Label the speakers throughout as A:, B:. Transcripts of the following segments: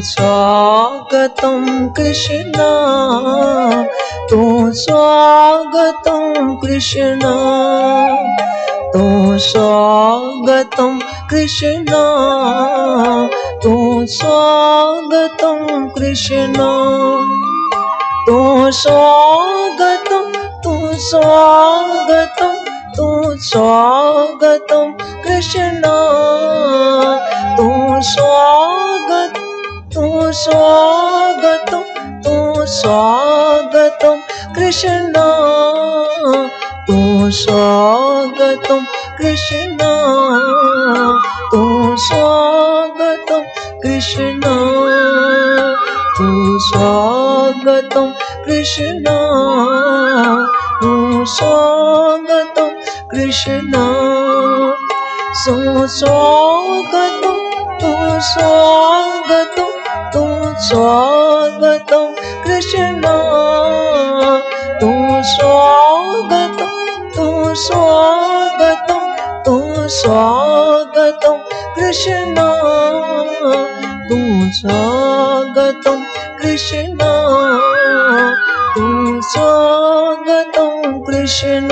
A: स्वागतं कृष्ण तू स्वागतं कृष्ण तू स्वागतं कृष्ण तू स्वागतं कृष्ण तू स्वागतं तू स्वागतं तू स्वागतं कृष्ण तू स्वागतं तू स्वागतं तू स्वागतं कृष्ण तू स्वागतं कृष्ण तू स्वागतं कृष्ण तू स्वागतं कृष्ण तू स्वागतं कृष्ण सुस्वागतं तू स्वागतं तू स्वागतं कृष्ण तू स्वागतं तू स्वागतं तू स्वागतं कृष्ण तू स्वागतं कृष्ण तू स्वागतं कृष्ण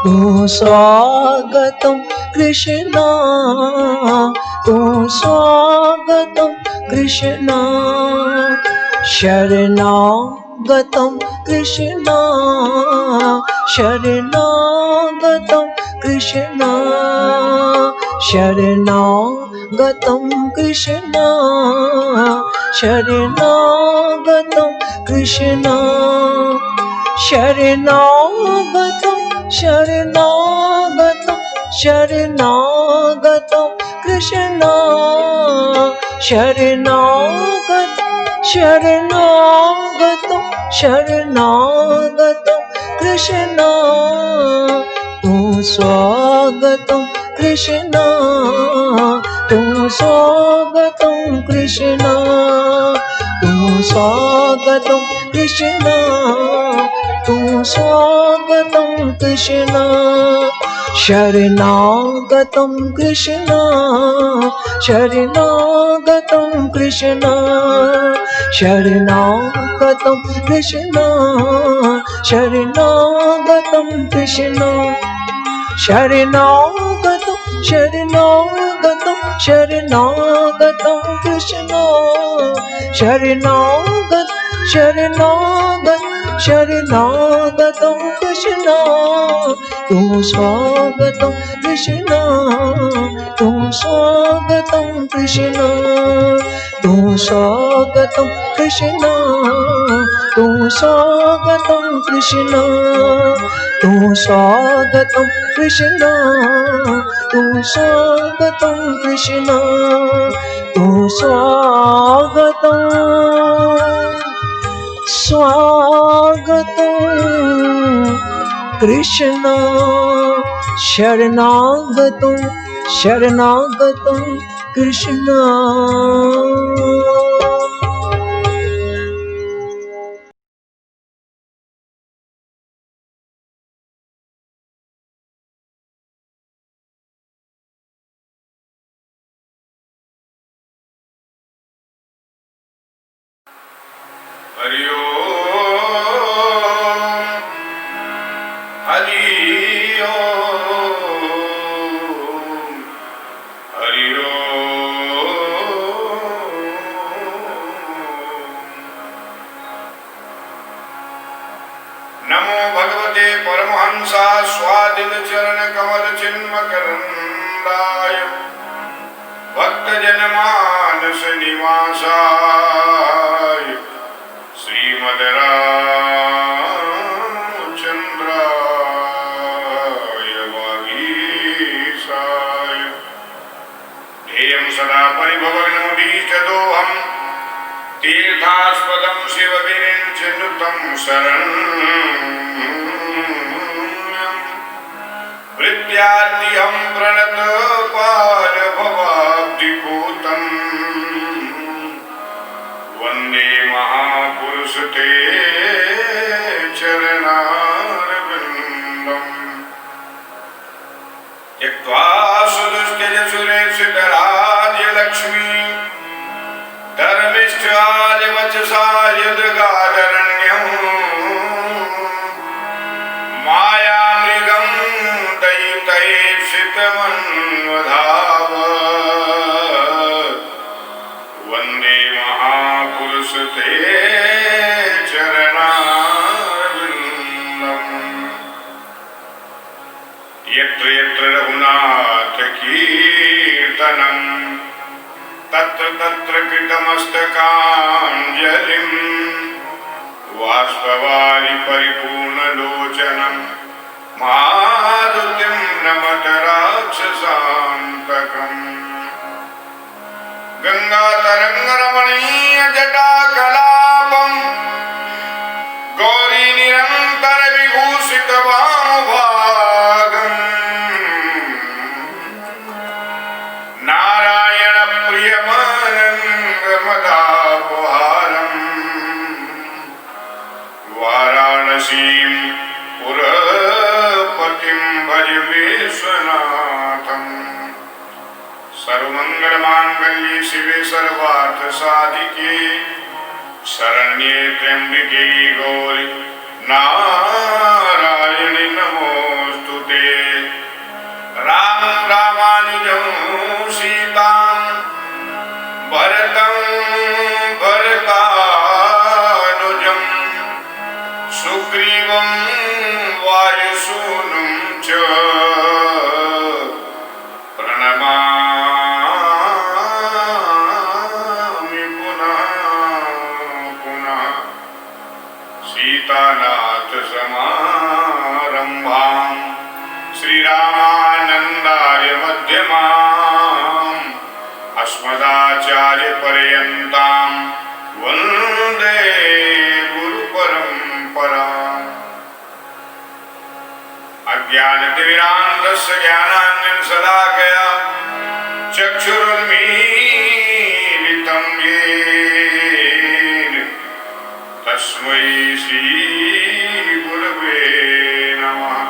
A: तू स्वागतं कृष्ण तू स्वागतं कृष्ण शरणागतं कृष्ण शरणागतं कृष्ण शरणागतं कृष्ण शरणागतं कृष्ण शरणागतं शरणागतं शरणागतं कृष्ण शरणागतं शरणागतं शरणागतं कृष्ण तू स्वागतं कृष्ण तू स्वागतं कृष्ण तू स्वागतं कृष्ण तू स्वागतं कृष्ण शरणागतं कृष्ण शरणागतं कृष्ण शरणागतं कृष्ण शरणागतं कृष्ण शरणागतं शरणागतं शरणागतं कृष्ण शरणागतं शरणागतं शरणागतं कृष्ण तू स्वागतं कृष्ण तू स्वागतं कृष्ण तू स्वागतं कृष्ण तू स्वागतं कृष्ण तू स्वागतं कृष्ण तू स्वागतं कृष्ण तू स्वागतं स्वागतं कृष्ण शरणागतं शरणागतं कृष्ण
B: हरि ओम हरि ओम हरि ओम नमो भगवते परमहंसा स्वादित चरण कमल चिन्मकरंदाय भक्तजन मानस निवासाय श्रीमद रामचंद्राय वागीशाय ध्येयं सदा परिभवग्नमुदीचतोऽहं तीर्थास्पदं शिवविरिञ्चिनुतं शरण्यं वृत्त्याद्यं प्रणतपालभवाब्धिभूतम् वन्दे महापुरुष ते चरणारविन्दम् त्यक्त्वा सुदुष्टयसुरेक्षितराज्यलक्ष्मी वचसा यद्गादरण्यम् मायामृगं दयितैप्सितमन्वधावत् वन्दे महापुरुष ते चरणारविन्दम्। यत्र यत्र रघुनाथ कीर्तनं तत्र तत्र कृतमस्तकाञ्जलिं बाष्पवारि परिपूर्णलोचनं मारुतिं नमत राक्षसान्तकम्। गङ्गातरङ्गरमणीयजटाकलापम् गौरीनिरन्तरविभूषितवामभागम् नारायणप्रियमानन्दमदापहारम् वाराणसीं पुरपतिं भज विश्वनाथम्। सर्वमङ्गलमाङ्गल्ये शिवे सर्वार्थसाधिके शरण्ये त्र्यम्बके गौरि नारायणि नमोऽस्तुते। रामं रामानुजं सीतां भरतं भरतानुजं सुग्रीवं वायुसूनुं च प्रणमामि पुनः पुनः। सीतानाथ समारम्भां श्रीरामानन्दाय मध्यमाम् अस्मदाचार्यपर्यन्तां वन्दे गुरुपरम्पराम्। अज्ञानतिमिरान्धस्य ज्ञानाञ्जनशलाकया चक्षुरुन्मीलितं येन तस्मै श्रीगुरवे नमः।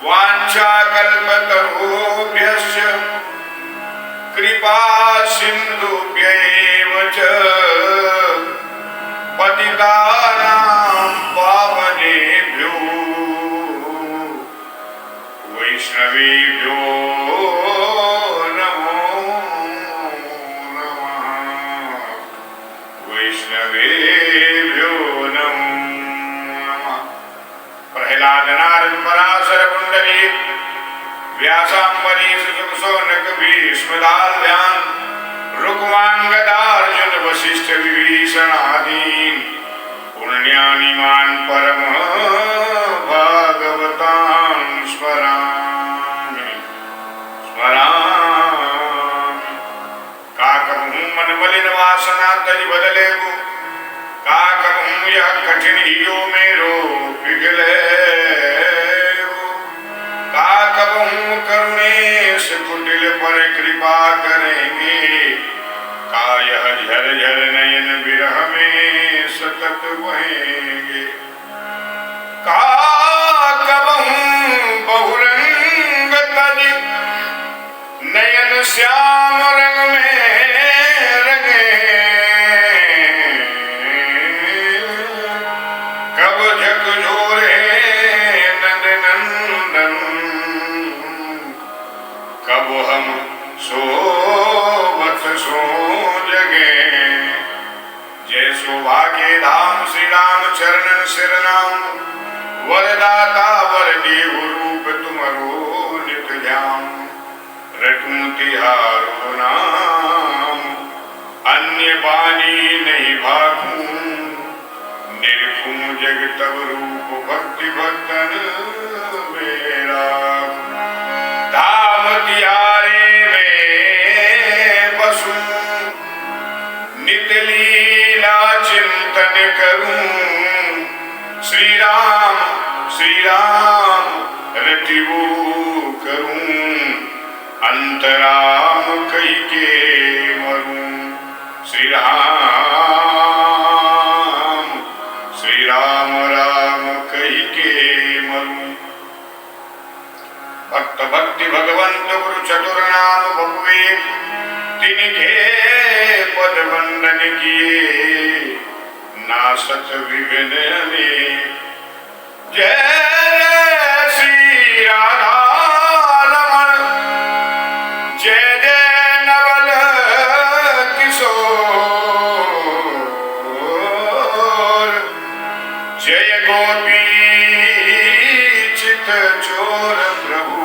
B: वाञ्छाकल्पतरुभ्यश्च कृपासिन्धुभ्यैव च पतितानां पावनेभ्यो वैष्णवेभ्यो नमो नमः। वैष्णवेभ्यो नमो नमः। प्रह्लाद नारद पराशर कुंडली व्यासाम्बरीश शुकशौनक भीष्मदाल्व्यान् रुक्माङ्गदार्जुन वसिष्ठ विभीषणादीन् पुण्यानिमान् परम भागवतान् स्मरामि स्मरामि। काकहूँ मन मलिन वासना तज बदलेगु काकहूँ यह कठिन हियो मेरो पिघले काकहूँ करुणेश कुटिल पर कृपा करेंगे का यह झर झर नयन विरह में सतत बहेंगे। काकहूँ बहुरंग तज नयन श्याम रंग में रंगे कब झकझोरे नंद नंदन कब हम सोवत सो जगे। जय सौभाग्य धाम श्री राम चरणन सिरनाम वरदाता वर देहु रूप तुमरो नित ध्यान। रटूं तिहारो नाम अन्य बानी नहीं भागूं निरखूं जग तब रूप भक्ति भक्तन मेरा। धाम तिहारे में बसूं नित लीला चिंतन करूं श्री राम रतिबो करूं अंतराम कई के मरूं। श्री राम राम कई के मरूं। भक्त भक्ति भगवंत गुरु चतुर नाम बपुवे तिनके पद वंदन किए नासत विघ्न अनेक। जय श्री राधा रमण, जय जय नवल किशोर, जय गोपी चित चोर प्रभु,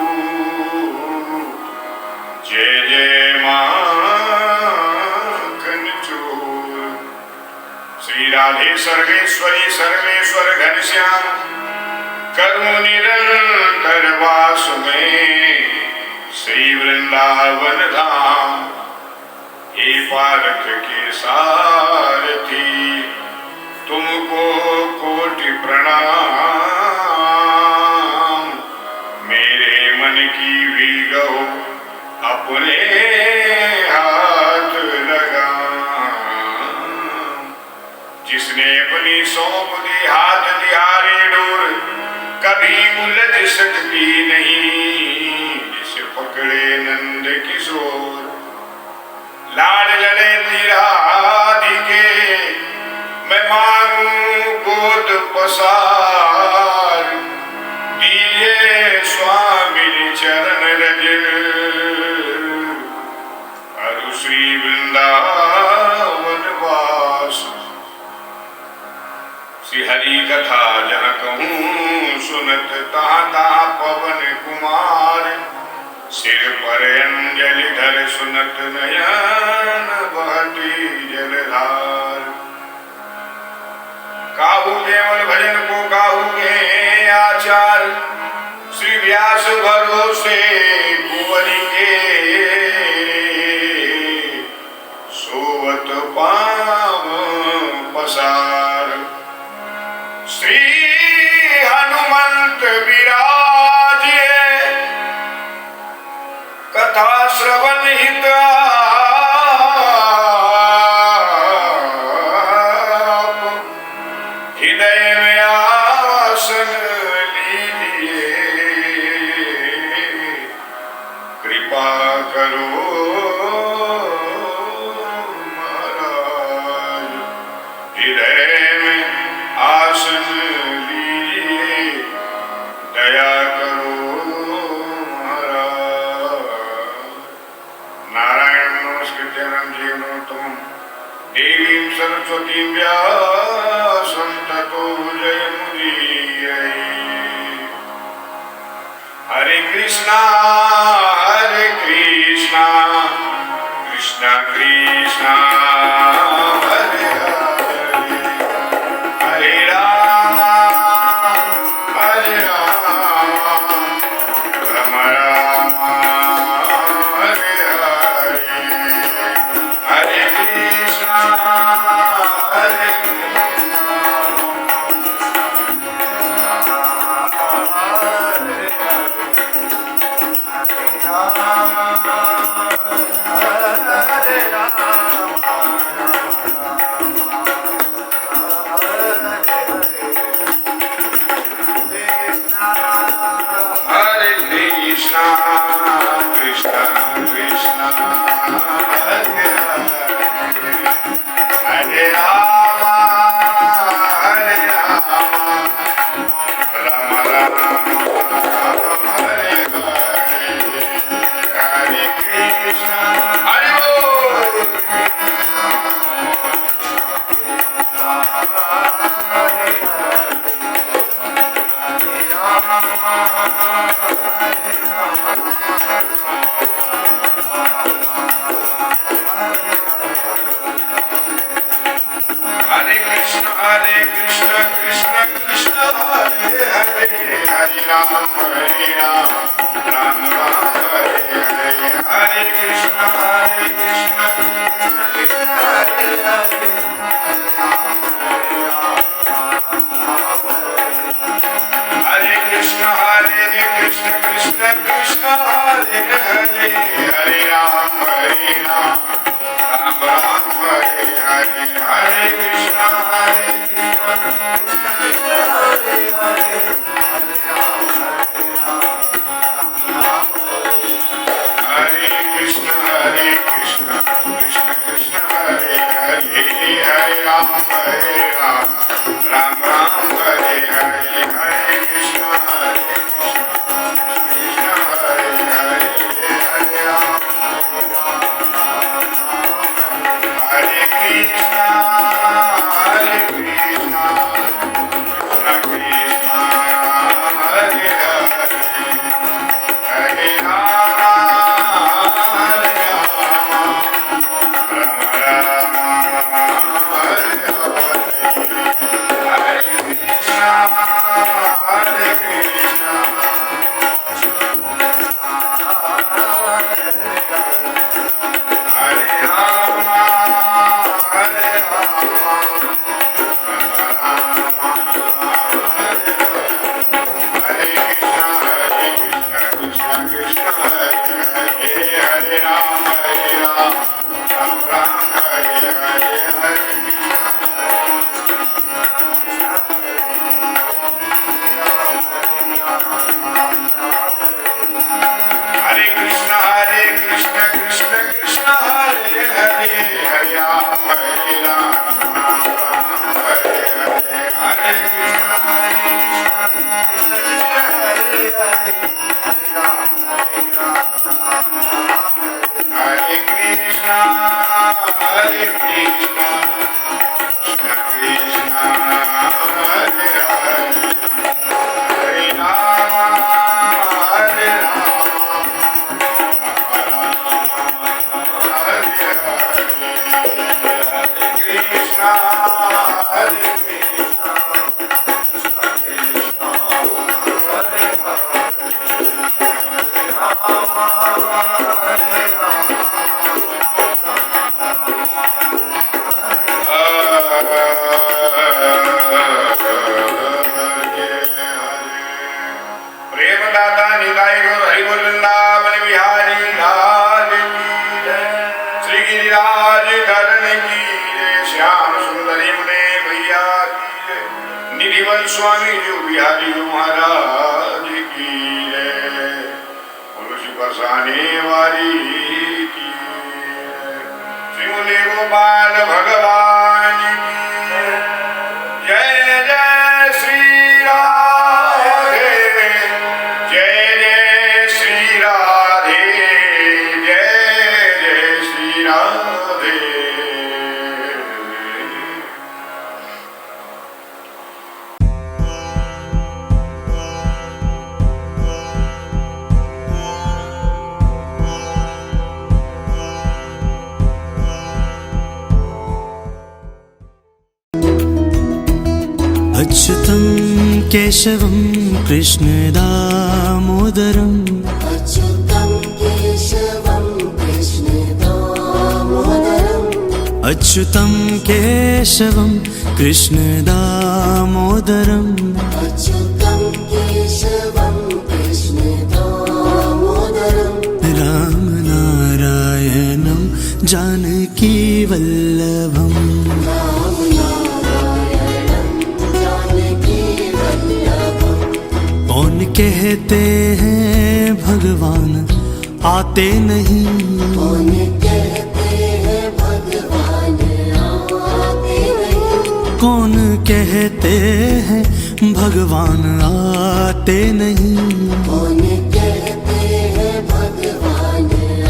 B: जय जय माखन चोर। श्री राधे सर्वेश्वरी सर्वेश्वर घनश्याम, कर्म निरंतर वास में श्री वृंदावन धाम। हे पारथ के सारथी, तुमको कोटि प्रणाम। मेरे मन की भी गौ अपने हाथ लगा। जिसने अपनी सौंप दी हाथ दिहारे डोर, कभी उलझ सकती नहीं। जिसे पकड़े नंद किशोर, लाड लड़े तिराधिके, मैं मांगू गोद पसार। दिए स्वामी चरण रज, अरु श्री वृंदावन वास। श्री हरि कथा जहाँ कहूँ सुनत, तहाँ तहाँ पवन कुमार। सिर पर अंजलि धर सुनत, नयन बहती जलधार। काहू केवल भजन को काहू के आचार, श्री व्यास भरोसे कुंवरी के। सोवत पाव पसार, श्री हनुमंत विराजिए। कथा श्रवण हित हृदय में आसन लीजिए। कृपा करो महाराज, हृदय में आसन लीजिए। दया करो महाराज। नारायण नमस्कृत्य नरं चैव नरोत्तमं, देवीं सरस्वतीं व्यासं ततो जयमुदीरये। हरे कृष्णा कृष्णा कृष्णा हरे हरे, हरे राम राम राम हरे हरे। हरे कृष्णा हरे कृष्णा कृष्णा कृष्णा हरे हरे, हरे राम राम राम हरे हरे। हरे कृष्णा हरे बोल। हरे कृष्ण कृष्ण कृष्ण हरे हरे, हरे राम राम राम हरे हरे। हरे कृष्ण कृष्ण कृष्ण हरे हरे, हरे कृष्ण कृष्ण कृष्ण हरे हरे, हरे राम राम राम हरे हरे। हरे कृष्ण हरे हरे, हरे कृष्ण राधा निकाय गौर हरि बोल वृंदावन बिहारी लाल की जय। श्री गिरिराज धरण की जय। श्याम सुंदरी मुने भैया की जय। निधिवन स्वामी जो बिहारी जो महाराज की जय। तुलसी बरसाने वाली की जय। श्री मुनि गोपाल भगवान की जय। जय श्री राधे जय जय श्री राधे जय जय श्री राधे।
C: अच्युतं केशवं कृष्णदामोदरम्
D: अच्युतं केशवं कृष्णदामोदरम्
C: अच्युतं केशवं कृष्णदामोदरम्
D: अच्युतं केशवं कृष्णदामोदरम्
C: रामनारायणं जानकीवल्लभम् कौन कहते हैं भगवान आते नहीं।
D: कौन कहते हैं भगवान आते नहीं।
C: कौन कहते हैं भगवान आते नहीं।
D: कौन कहते हैं भगवान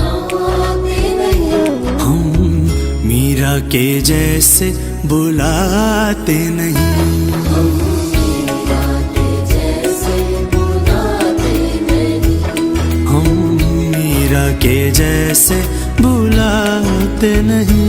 D: आते नहीं।
C: हम मीरा के जैसे बुलाते नहीं। हम मीरा के जैसे बुलाते नहीं।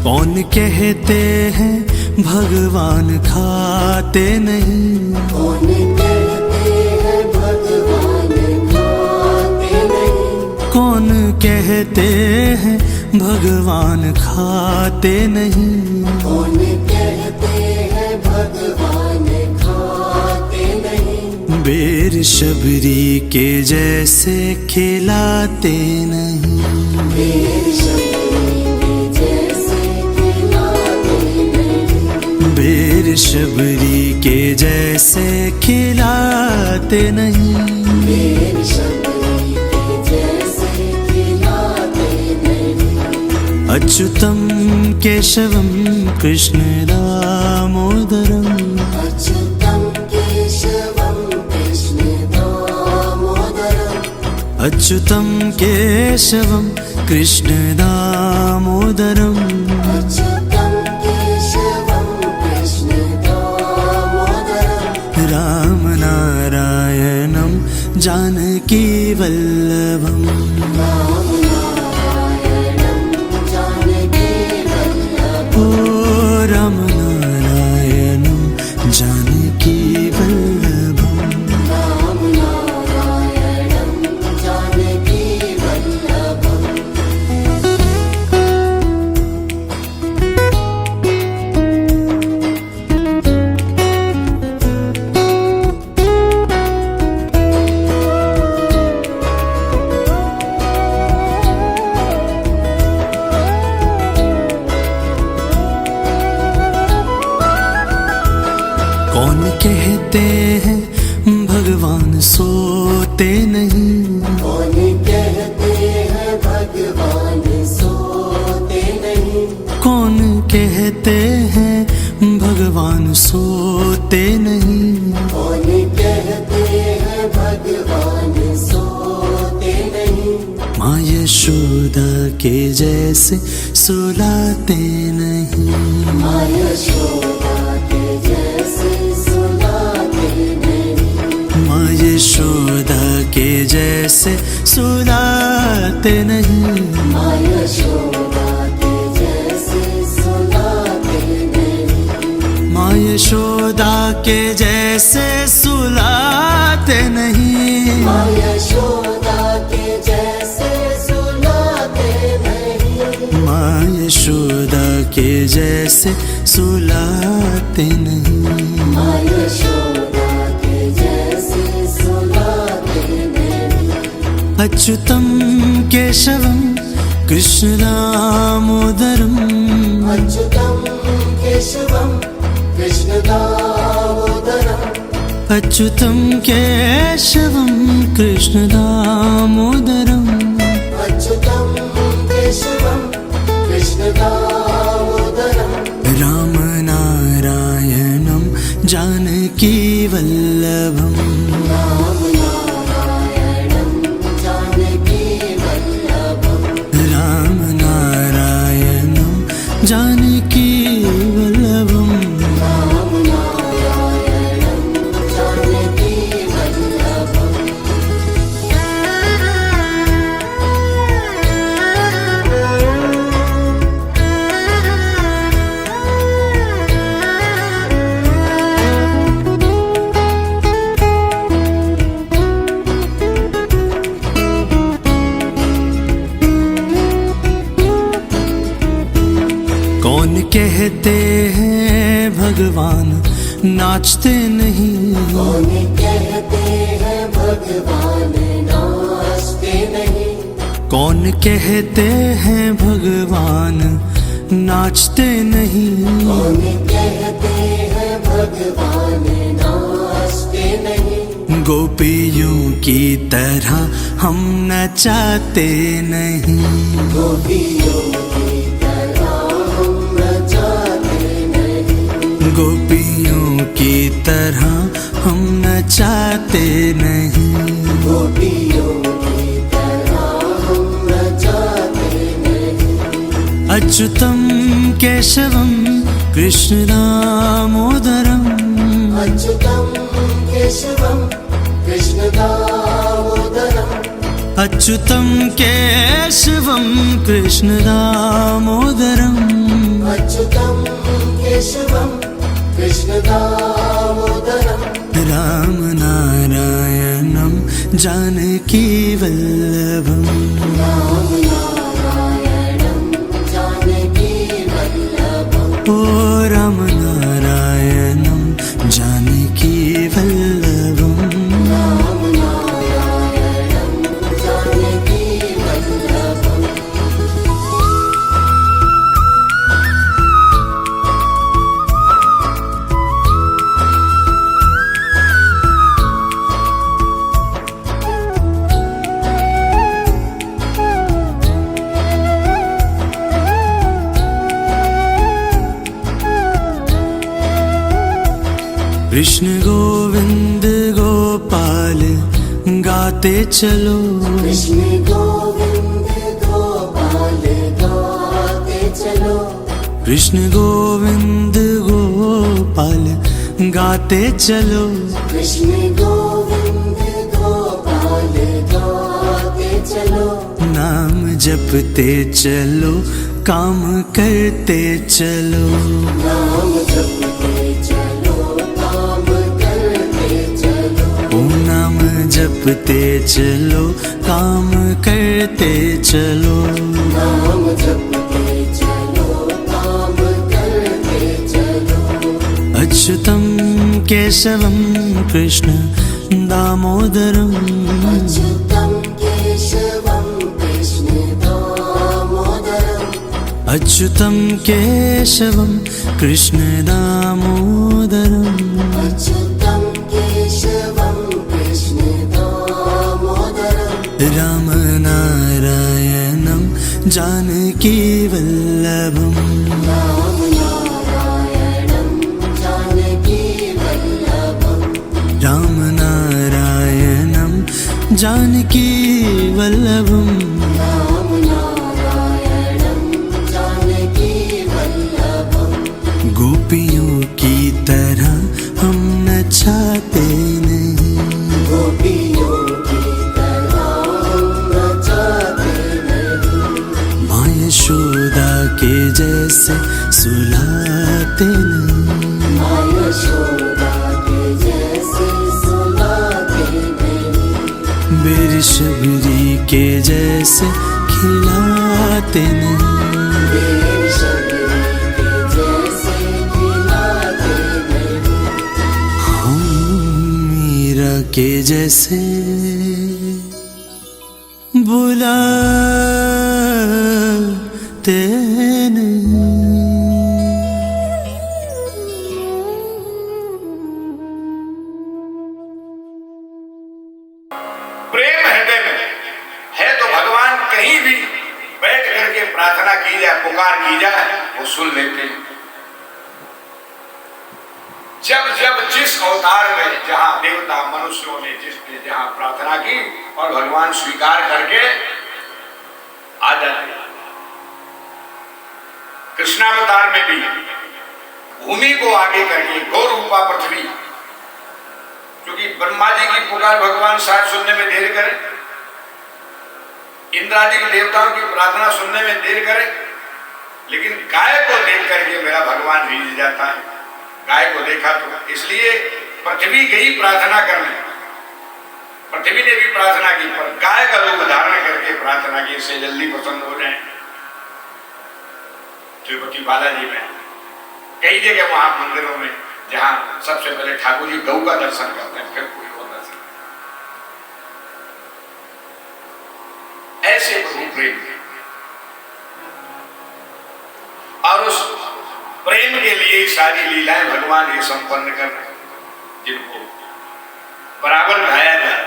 C: कौन कहते हैं भगवान खाते नहीं।
D: कौन कहते हैं भगवान खाते नहीं।
C: कौन कहते हैं भगवान खाते नहीं।
D: कौन कहते हैं भगवान खाते नहीं।
C: बेर शबरी के जैसे खिलाते नहीं।
D: बेर शबरी के जैसे खिलाते नहीं।
C: बेर शबरी के जैसे खिलाते नहीं।
D: बेर शबरी के जैसे खिलाते नहीं।
C: अच्युतं केशवं कृष्णदामोदरम्
D: अच्युतं केशवं कृष्णदामोदरम्
C: अच्युतं केशवं कृष्णदामोदरम्
D: अच्युतं केशवं कृष्णदामोदरम्
C: रामनारायणं जानकीवल्लभम्
D: रामनारायणं जानकीवल्लभम्
C: ओ रामनारायणं जानकीवल्लभम्
D: रामनारायणं जानकीवल्लभम्।
C: कौन कहते हैं भगवान सोते नहीं।
D: कौन कहते हैं भगवान सोते नहीं।
C: कौन कहते हैं भगवान सोते नहीं।
D: कौन कहते हैं भगवान सोते नहीं।
C: माँ यशोदा के जैसे सुलाते नहीं।
D: माँ यशोदा के जैसे सुलाते नहीं।
C: माँ यशोदा के जैसे सुलाते नहीं।
D: माँ यशोदा के जैसे सुलाते नहीं।
C: माँ यशोदा के जैसे सुलाते नहीं।
D: माँ यशोदा के जैसे सुलाते नहीं।
C: माँ यशोदा के जैसे सुलाते नहीं।
D: माँ यशोदा के जैसे सुलाते नहीं।
C: अच्युतम केशवम कृष्ण दामोदरम।
D: अच्युतम केशवम कृष्ण दामोदरम।
C: अच्युतम केशवम कृष्ण दामोदरम।
D: अच्युतम केशवम कृष्ण दामोदरम।
C: राम नारायणं जानकी वल्लभम।
D: राम नारायणं जानकी वल्लभम।
C: राम नारायणं जानकी वल्लभम।
D: राम नारायणं जानकी वल्लभम।
C: कौन कहते हैं भगवान नाचते नहीं।
D: कौन कहते हैं भगवान नाचते नहीं।
C: कौन कहते हैं भगवान नाचते नहीं।
D: कौन कहते हैं भगवान नाचते नहीं।
C: गोपियों की तरह हम नचाते नहीं।
D: गोपियों की तरह हम नचाते नहीं।
C: गोपियों की तरह हम नचाते नहीं।
D: गोपियों की तरह हम नचाते नहीं।
C: अच्युतम केशवम कृष्ण दामोदरम।
D: अच्युतम केशवम कृष्ण दामोदरम।
C: अच्युतम केशवम कृष्ण दामोदरम।
D: अच्युतम केशवम कृष्ण दामोदरम।
C: राम नारायणं जानकी वल्लभम।
D: राम नारायणं जानकी वल्लभम।
C: ओ राम नारायणं जानकी वल्लभम।
D: राम नारायणं जानकी वल्लभम।
C: कृष्ण गोविंद गोपाल गाते चलो।
D: कृष्ण गोविंद गोपाल गाते चलो।
C: कृष्ण गोविंद गोपाल गाते चलो।
D: कृष्ण गोविंद गोपाल गाते चलो।
C: नाम जपते चलो काम करते चलो।
D: नाम जपते चलो काम करते चलो।
C: ओ नाम जपते चलो काम करते चलो।
D: नाम जपते चलो काम करते चलो।
C: अच्युतम केशवम कृष्ण दामोदरम।
D: अच्युतम केशवम कृष्ण दामोदरम।
C: अच्युतम केशवम कृष्ण दामोदरम।
D: अच्युतम केशवम कृष्ण दामोदरम।
C: राम नारायणं जानकी वल्लभम।
D: राम नारायणं जानकी वल्लभम।
C: राम नारायणं जानकी वल्लभम।
D: राम नारायणं जानकी वल्लभम।
C: गोपियों की तरह हम नचाते नहीं।
D: गोपियों की
C: के जैसे सुलाते नहीं,
D: माँ यशोदा के जैसे सुलाते नहीं,
C: मेरी शबरी के जैसे खिलाते नहीं,
D: मेरी शबरी के जैसे खिलाते नहीं,
C: हम मीरा के जैसे बुलाते नहीं।
B: प्रेम हृदय में है तो भगवान कहीं भी बैठ करके प्रार्थना की जाए, पुकार की जाए, वो सुन लेते हैं। जब जब जिस अवतार में जहां देवता मनुष्यों ने जिसने जहां प्रार्थना की और भगवान स्वीकार करके आ जाते। कृष्णावतार में भी भूमि को आगे करके गौ रूपा पृथ्वी, क्योंकि ब्रह्मा जी की पुकार भगवान शायद सुनने में देर करें, इंद्रादि के देवताओं की प्रार्थना सुनने में देर करें, लेकिन गाय को देख करके मेरा भगवान रीझ जाता है। गाय को देखा तो इसलिए पृथ्वी गई प्रार्थना करने, पृथ्वी ने भी प्रार्थना की, पर गाय का रूप धारण करके प्रार्थना की, इससे जल्दी प्रसन्न हो जाए। तिरुपति बालाजी में कई जगह वहां मंदिरों में जहां सबसे पहले ठाकुर जी गौ का दर्शन करते हैं, फिर कोई और दर्शन। ऐसे प्रभु प्रेम और उस प्रेम के लिए सारी लीलाएं भगवान ये संपन्न कर रहे हैं, जिनको बराबर गाया जा रहा है,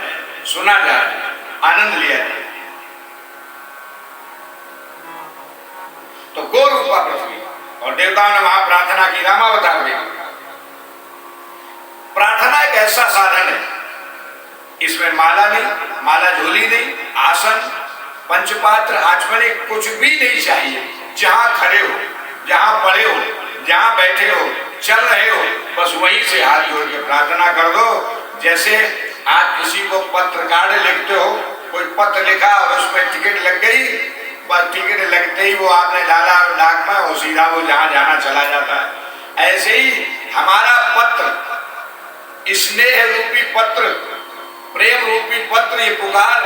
B: सुना जा रहा है, आनंद लिया जा रहा है। तो गौ रूपा पृथ्वी और देवताओं ने वहां प्रार्थना की, रामावतार में। प्रार्थना एक ऐसा साधन है, इसमें माला नहीं, माला झोली नहीं, आसन पंचपात्र आचमने कुछ भी नहीं चाहिए। जहां खड़े हो, जहां पड़े हो, जहां बैठे हो, चल रहे हो, बस वहीं से हाथ जोड़ के प्रार्थना कर दो। जैसे आप किसी को पत्र कार्ड लिखते हो, कोई पत्र लिखा और उसमें टिकट लग गई, बस टिकट लगते ही वो आपने डाला डाक में और सीधा वो जहां जाना चला जाता है। ऐसे ही हमारा पत्र, स्नेह रूपी पत्र, प्रेम रूपी पत्र, ये पुकार,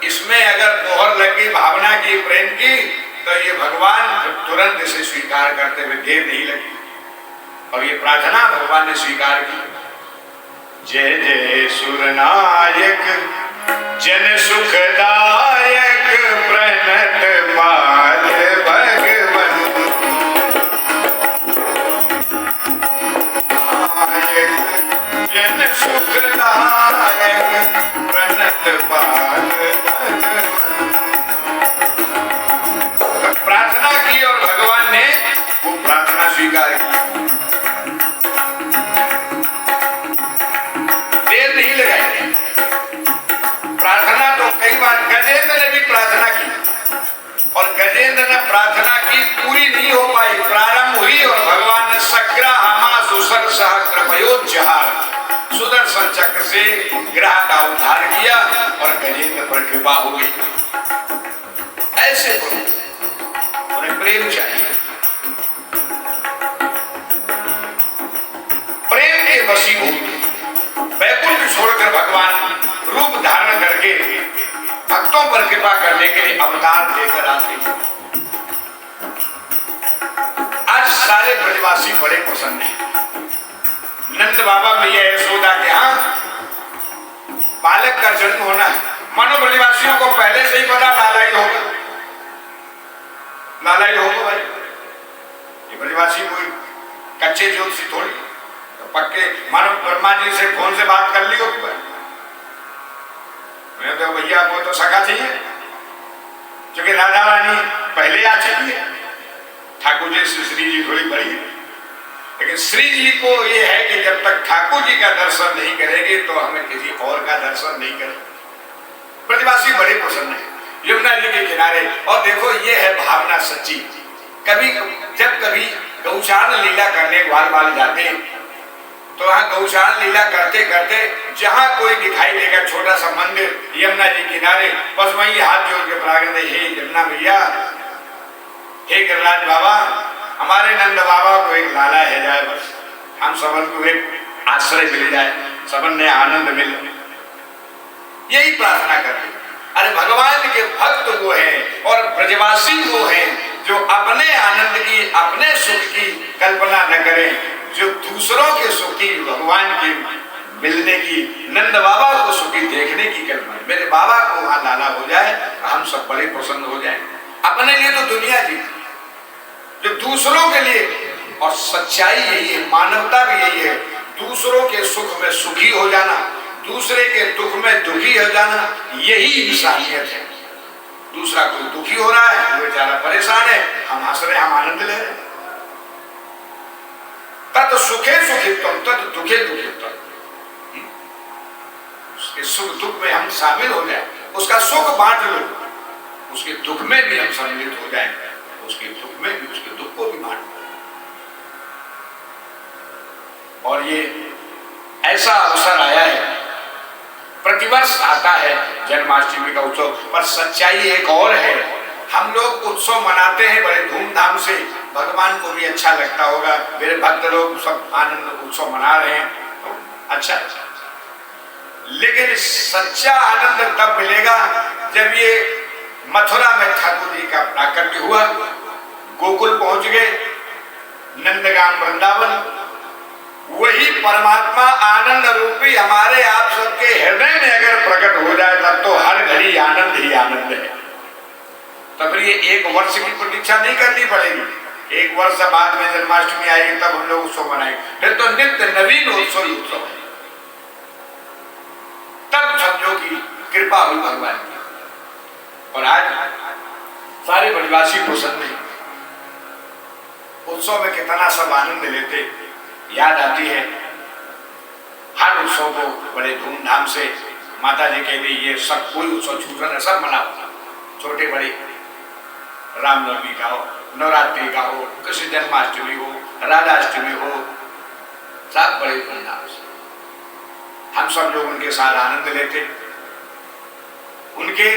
B: इसमें अगर मोहर लगी भावना की, प्रेम की, तो ये भगवान तुरंत इसे स्वीकार करते हुए देर नहीं लगी। और ये प्रार्थना भगवान ने स्वीकार की। जय जय सुरनायक जन सुखदायक प्रणत पाल भगवन जन सुखदायक प्रणत पाल भगवन। प्रार्थना की और भगवान ने वो प्रार्थना स्वीकार की। देर नहीं लगाई। प्रार्थना तो कई बार गजेंद्र ने भी प्रार्थना की और गजेंद्र ने प्रार्थना की, पूरी नहीं हो पाई, प्रारंभ हुई और भगवान ने सग्राहमा सुसरसः कृपयोज्जहार, सुदर्शन चक्र से ग्रह का उद्धार किया और गजेंद्र पर कृपा हो गई। ऐसे उन्हें प्रेम चाहिए। प्रेम के वशीभूत वैकुंठ छोड़कर भगवान रूप धारण करके भक्तों पर कृपा करने के लिए अवतार लेकर आते हैं। आज सारे ब्रजवासी बड़े प्रसन्न हैं। नंद बाबा मैया यशोदा के यहाँ बालक का जन्म होना है। मानो ब्रजवासियों को पहले से ही पता लाला ही होगा, लाला ही होगा भाई। ये ब्रजवासी कोई कच्चे ज्योतिषी थोड़ी, तो पक्के मानो ब्रह्मा जी से फोन से बात कर ली होगी भाई। मैं तो भैया वो तो सखा चाहिए, क्योंकि राधा रानी पहले आ चुकी है। ठाकुर जी से श्री जी थोड़ी बड़ी है, लेकिन श्री जी को ये है कि जब तक ठाकुर जी का दर्शन नहीं करेंगे तो हमें किसी और का दर्शन नहीं करेंगे। ब्रजवासी बड़े प्रसन्न है यमुना जी के किनारे। और देखो ये है भावना सच्ची। कभी जब कभी गौचारण लीला करने ग्वाल बाल जाते तो वहां गौचारण लीला करते करते जहां कोई दिखाई देगा छोटा सा मंदिर यमुना जी किनारे, बस वहीं हाथ जोड़ के प्रार्थना, हे यमुना मैया हे गिरिराज बाबा, हमारे नंद बाबा को एक लाला है जाए, बस हम सबन को एक आश्रय मिल जाए, सबन ने आनंद मिल, यही प्रार्थना कर रहे। अरे भगवान के भक्त वो हैं और ब्रजवासी वो हैं जो अपने आनंद की, अपने सुख की कल्पना न करें, जो दूसरों के सुख की, भगवान के मिलने की, नंद बाबा को सुखी देखने की कल्पना। मेरे बाबा को वहां लाला हो जाए तो हम सब बड़े प्रसन्न हो जाए। अपने लिए तो दुनिया जी, जो दूसरों के लिए, और सच्चाई यही है, मानवता भी यही है, दूसरों के सुख में सुखी हो जाना, दूसरे के दुख में दुखी हो जाना, यही इंसानियत है। दूसरा कोई दुखी हो रहा है, वो बेचारा परेशान है, हम हंस रहे, हम आनंद ले रहे। तत् सुखे सुखित्वम तत् दुखे दुखित्वम, उसके सुख दुख में हम शामिल हो जाए, उसका सुख बांट लो, उसके दुख में भी हम सम्मिलित हो जाए, उसके दुख में भी उसके दुख को भी बांट लो। और ये ऐसा अवसर आया है, प्रतिवर्ष आता है जन्माष्टमी का उत्सव, पर सच्चाई एक और है। हम लोग उत्सव मनाते हैं बड़े धूमधाम से, भगवान को भी अच्छा लगता होगा, मेरे भक्त लोग सब आनंद उत्सव मना रहे हैं, तो अच्छा, लेकिन सच्चा आनंद तब मिलेगा जब ये मथुरा में ठाकुर जी का प्राकट्य हुआ, गोकुल पहुंच गए, नंदगाम वृंदावन, वही परमात्मा आनंद रूपी हमारे आप सबके हृदय में अगर प्रकट हो जाए, तब तो हर घड़ी आनंद ही आनंद है। तब ये एक वर्ष की प्रतीक्षा नहीं करनी पड़ेगी, एक वर्ष बाद में जन्माष्टमी आएगी तब हम लोग उत्सव मनाएंगे, फिर तो नित्य नवीन उत्सव ही उत्सव है। तब समझो की कृपा हुई भगवान की। और आज सारे ब्रजवासी प्रसन्न हैं, उत्सव में कितना सब आनंद लेते, याद आती है हर उत्सव को बड़े धूमधाम से। माता जी कहती ये सब कोई उत्सव छूट रहा, सब मनाओ, छोटे बड़े, रामनवमी का हो, नवरात्रि का हो, कृष्ण जन्माष्टमी हो, राधाष्टमी हो, सब बड़े धूमधाम से हम सब लोग उनके साथ आनंद लेते, उनके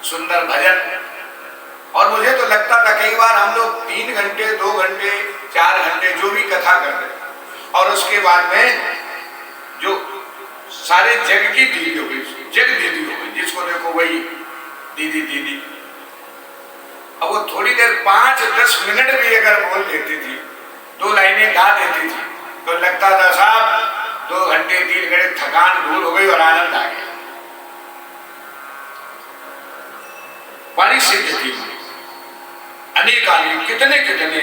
B: सुंदर भजन। और मुझे तो लगता था कई बार हम लोग 3 घंटे 2 घंटे 4 घंटे जो भी कथा कर रहे, और उसके बाद में जो सारे जग की दीदी हो गई, जग दीदी हो गई, जिसको देखो वही दीदी दीदी। अब वो थोड़ी देर 5-10 मिनट भी अगर बोल देती थी, 2 लाइनें गा देती थी, तो लगता था साहब 2 घंटे 3 घंटे थकान दूर हो गई और आनंद आ गया। बड़ी सिद्ध थी, अनेकानेक कितने कितने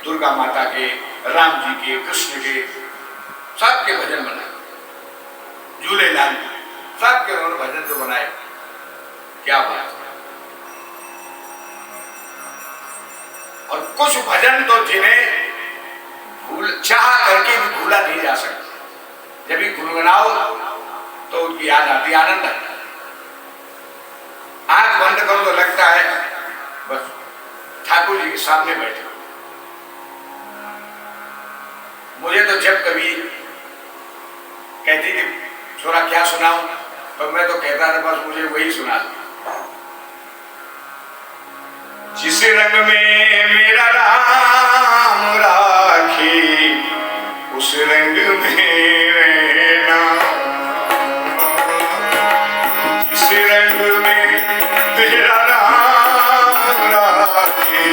B: दुर्गा माता के, राम जी के, कृष्ण के, सबके भजन बनाए, झूलेलाल सबके उन्होंने भजन जो बनाए, क्या बात। और कुछ भजन तो जिन्हें भूल चाह करके भी भूला नहीं जा सकता, जब भी गुनगुनाओ तो उनकी याद आती, आनंद आता। आंख बंद करो तो लगता है बस ठाकुर जी के सामने बैठे। मुझे तो जब कभी कहती थी छोरा क्या सुनाऊं, तो मैं तो कहता था बस मुझे वही सुना दो। जिस रंग में मेरा राम राखी, उस रंग में रहना, जिस रंग में मेरा राम राखी,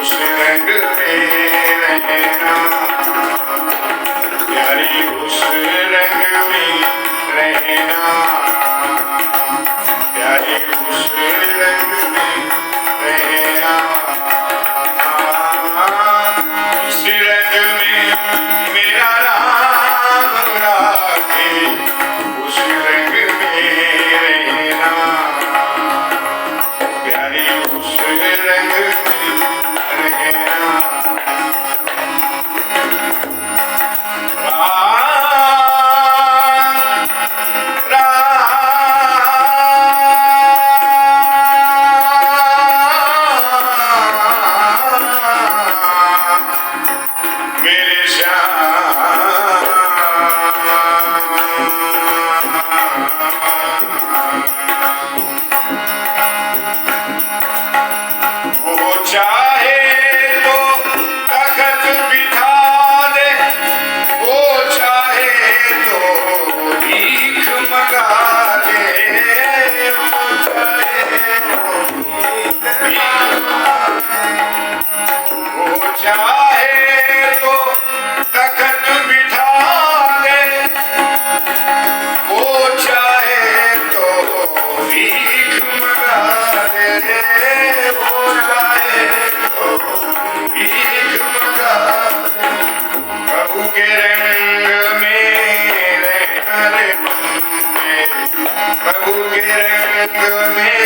B: उस रंग में रहना, प्यारी उस रंग में रहना, प्यारी उस रंग में रहना। इस रंग में मेरा राम राखे, उस रंग में रहना, प्यारी उस रंग में रहना। Oh में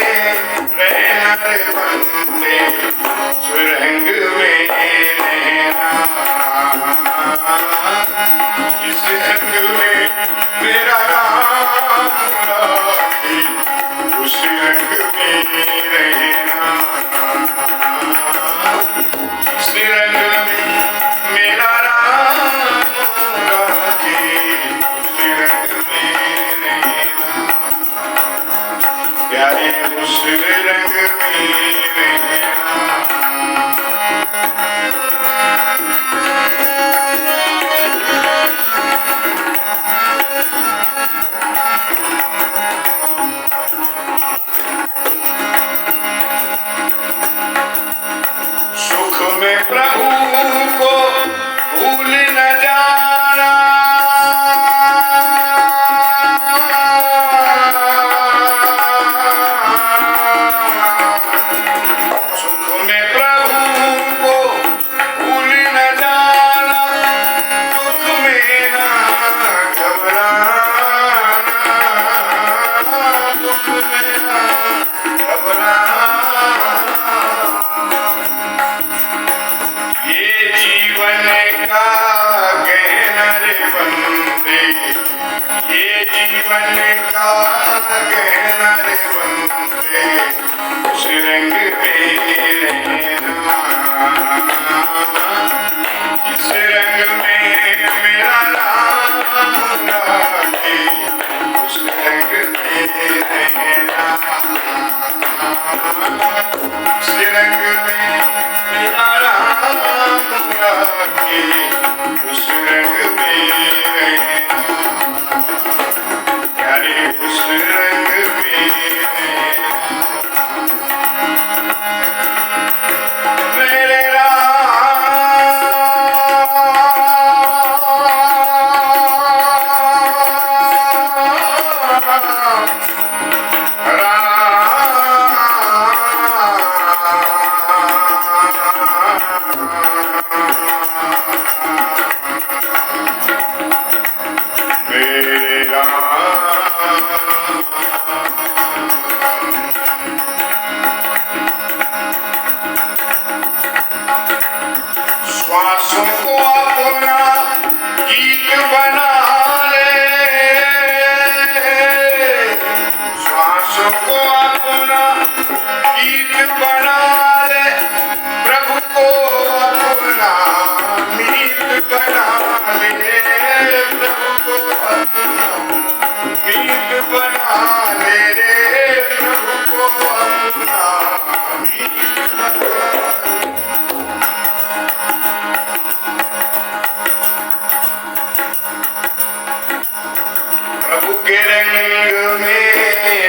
B: रहना रे बंदे, सुरंग में रहना। इस रंग में मेरा राम राखी, उस रंग में रहना। इस रंग में मेरा राम राखी, उस रंग में रहना। प्यारे उस रंग में रहना। सुख में प्रभु को भूल न जाना, सुख में प्रभु को भूल न जाना, दुख में ना घबराना, दुख में ना घबराना। ये जीवन का गहना रे बंदे, ये जीवन का गहना रे बंदे, उस रंग में रहना। इस रंग में मेरा राम राखी, उस रंग में रहना। इस रंग में मेरा राम राखी, उस रंग में रहना। प्यारे उस रंग में रहना। मेरे श्वासों को अपना गीत बना ले, श्वासों को अपना गीत बना ले, प्रभु को अपना मीत बना ले, प्रभु को अपना मीत बना ले, प्रभु को अपना मीत बना ले। प्रभु के रंग में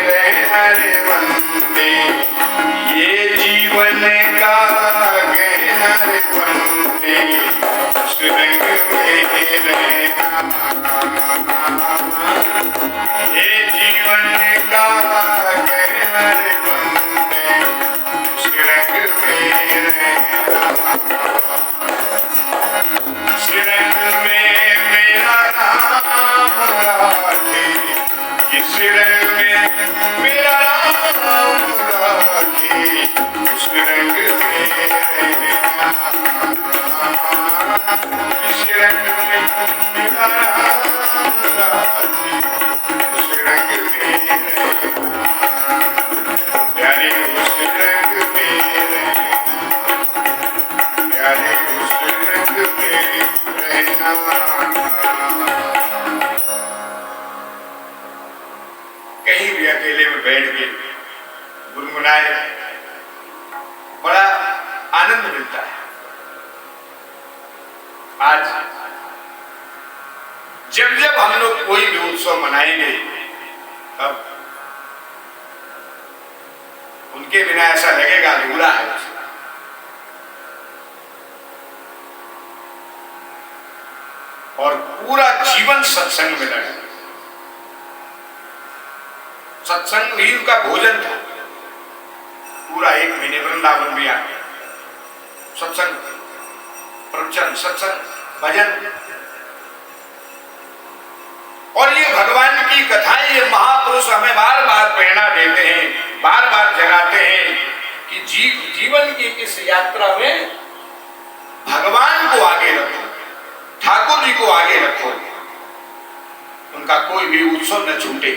B: रहना रे बंदे, ये जीवन का गहना रे बंदे, उस रंग में रहना। ये जीवन का गहना रे बंदे, उस रंग में रहना। इस रंग में मेरा राम राखी, इस रंग में मेरा राम राखी, उस रंग में रहना। इस रंग में मेरा राम राखी, उस रंग में रहना। प्यारे उस रंग में रहना, प्यारे उस रंग में रहना। कहीं भी अकेले में बैठ के गुनगुनाए, बड़ा आनंद मिलता है। आज जब जब हम लोग कोई भी उत्सव मनाएंगे, तब उनके बिना ऐसा लगेगा अधूरा है। और पूरा जीवन सत्संग में लगा। सत्संग ही उनका भोजन था। पूरा 1 महीने वृंदावन भी आ गया। सत्संग, प्रवचन, सत्संग, भजन, और ये भगवान की कथाएं, ये महापुरुष महापुरुष हमें बार बार प्रेरणा देते हैं, बार बार जगाते हैं कि जीवन की इस यात्रा में भगवान को आगे रखो, ठाकुर जी को आगे रखो, उनका कोई भी उत्सव न छूटे।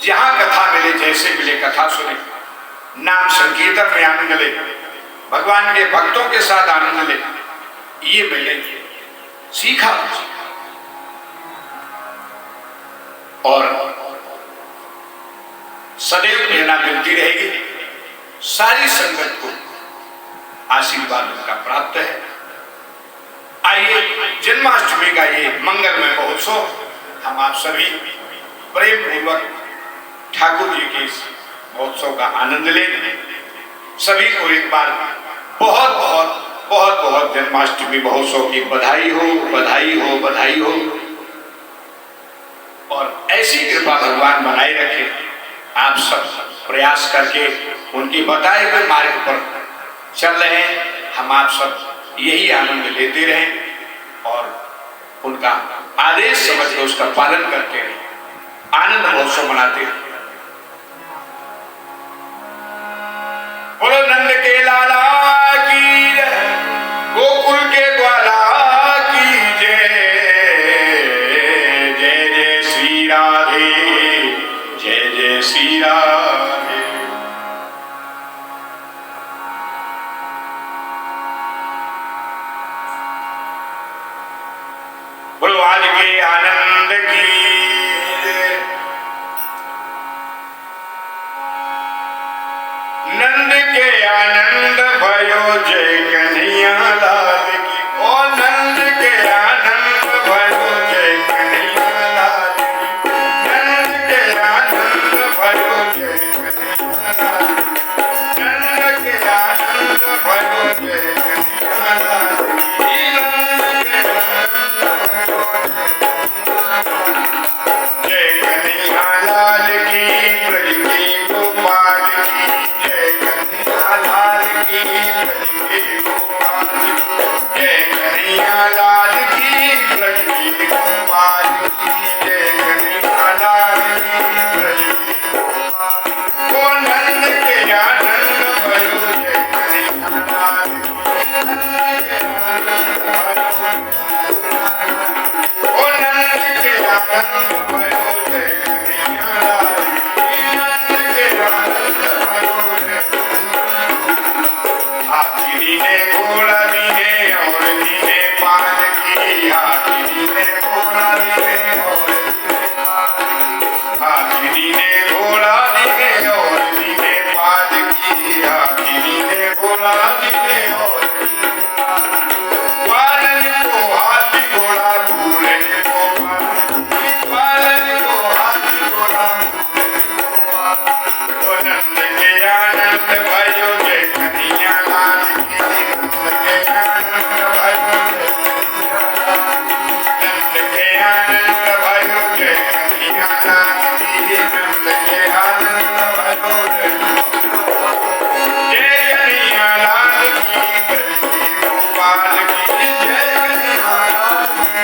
B: जहां कथा मिले, जैसे मिले कथा सुने, नाम संकीर्तन में आनंद ले, भगवान के भक्तों के साथ आनंद ले, ये मिले सीखा और सदैव प्रेरणा मिलती रहेगी। सारी संगत को आशीर्वाद उनका प्राप्त है। आइए जन्माष्टमी का ये मंगलमय महोत्सव हम आप सभी प्रेम पूर्वक ठाकुर जी के इस महोत्सव का आनंद लें। सभी को एक बार बहुत बहुत बहुत बहुत जन्माष्टमी महोत्सव की बधाई हो, बधाई हो, बधाई हो। और ऐसी कृपा भगवान बनाए रखे, आप सब प्रयास करके उनके बताए हुए मार्ग पर चल रहे हैं। हम आप सब यही आनंद लेते रहें और उनका आदेश समझ के उसका पालन करते रहें, आनंद महोत्सव मनाते रहें। बोलो नंद के लाला की जय, गोकुल के ग्वाला की जय, जय जय श्री राधे, जय जय श्री राधे। बोलो आज के आनंद की जय। नंद के आनंद भयो जय कन्हैया लाल की। ओ नंद के आनंद भयो जय कन्हैया लाल की। नंद के आनंद भयो जय कन्हैया लाल की। नंद के आनंद भयो जय कन्हैया लाल की। नंद के आनंद जय कन्हैया लाल की। ब्रज के गोपाल की जय कन्हैया लाल की। ब्रज के गोपाल की जय कन्हैया लाल की। ब्रज के गोपाल की जय कन्हैया लाल की। ब्रज के गोपाल की। ओ नंद के आनंद भयो जय कन्हैया लाल की। नंद के आनंद भयो ओ नंद के आनंद भयो जय कन्हैया लाल की। नंद के आनंद भयो जय। हाथी दीने घोड़ा दीने और दीने पाल की। हाथी दीने घोड़ा दीने और दीने पाल की। हाथी दीने घोड़ा दीने और दीने पाल की। हाथी दीने घोड़ा दीने और दीने पाल की। पालन को हाथी घोड़ा दूल्हे को पाल। पालन को हाथी घोड़ा दूल्हे को पाल। ओ नंद के आनंद भयो जय कन्हैया लाल की। नंद के आनंद भयो जय कन्हैया लाल की। नंद के आनंद भयो जय कन्हैया लाल की। नंद के आनंद भयो जय कन्हैया लाल की। ब्रज के गोपाल की जय कन्हैया लाल की।